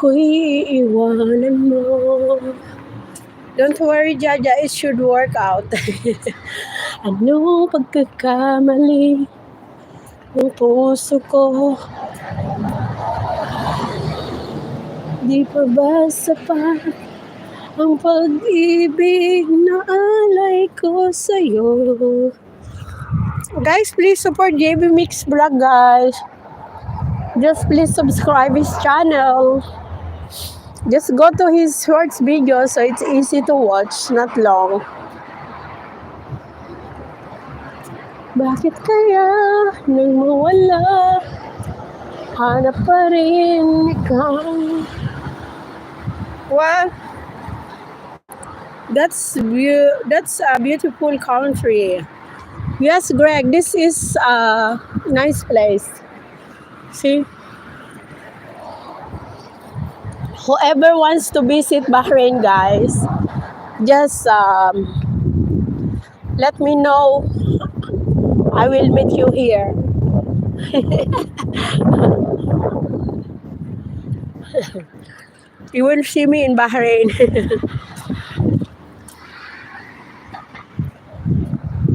ako'y iiwanan mo. Don't worry, Jaja, it should work out. Ano pagkakamali ng puso ko? Di pa ba sapat ang pag-ibig na alay ko sa'yo? Guys, please support JB Mix Vlog, guys. Just please subscribe his channel. Just go to his shorts video so it's easy to watch, not long. Bakit kaya nang mawala, hanap pa rin ikaw? Well, that's a beautiful country. Yes, Greg, this is a nice place. See? Whoever wants to visit Bahrain, guys, just let me know. I will meet you here. You will see me in Bahrain.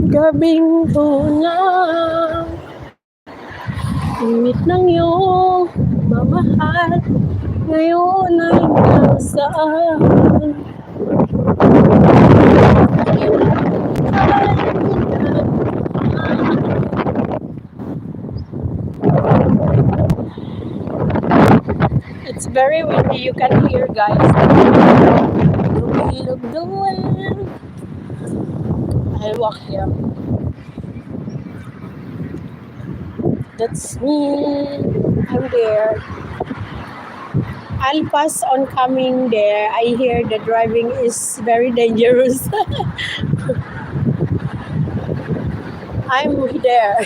Gabing unang init ng iyong mamahal, ngayon ay nasaan? It's very windy, you can hear, guys. Look the wind. I'll walk here. That's me. I'm there. I'll pass on coming there. I hear the driving is very dangerous. I'm there.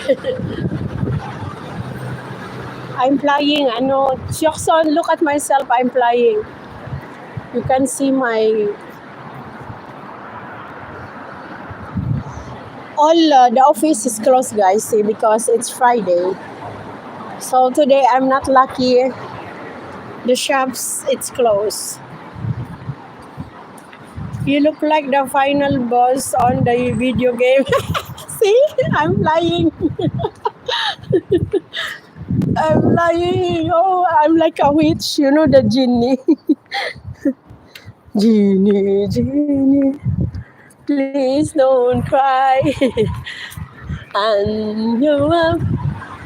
I'm flying. Jackson, look at myself. I'm flying. You can see the office is closed, guys, see, because it's Friday. So today I'm not lucky. The shops, it's closed. You look like the final boss on the video game. See, I'm flying. I'm flying. Oh, I'm like a witch, you know, the genie. Genie, genie, please don't cry. And you up.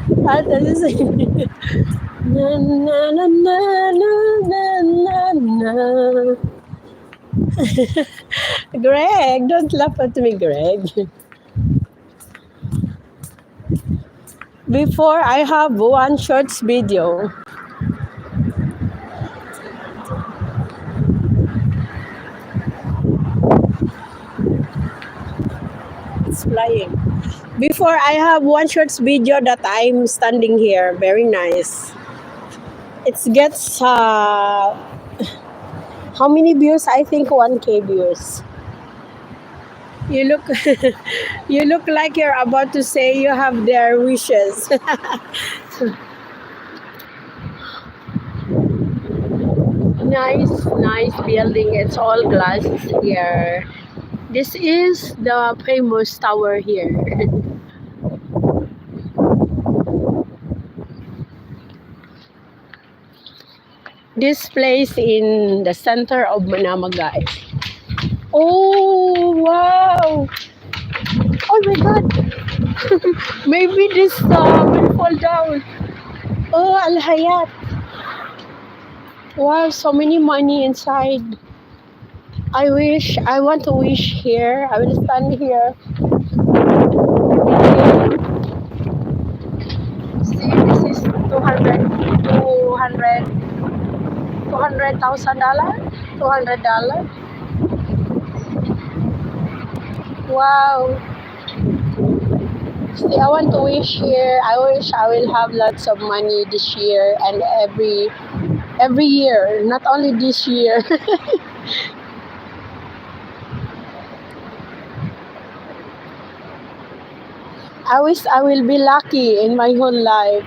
What does it say? Na na na na na na na. Greg, don't laugh at me, Greg. Before, I have one shorts video. It's flying. Before, I have one shorts video that I'm standing here. Very nice. It gets, how many views? I think 1K views. You look, you look like you're about to say you have their wishes. Nice building. It's all glass here. This is the famous tower here. This place in the center of Manama, guys. Oh, wow. Oh my God. Maybe this will fall down. Oh, Al Hayat. Wow, so many money inside. I want to wish here. I will stand here. See, this is $200,000. $200,000. Wow. See, I want to wish here. I wish I will have lots of money this year and every year, not only this year. I wish I will be lucky in my whole life.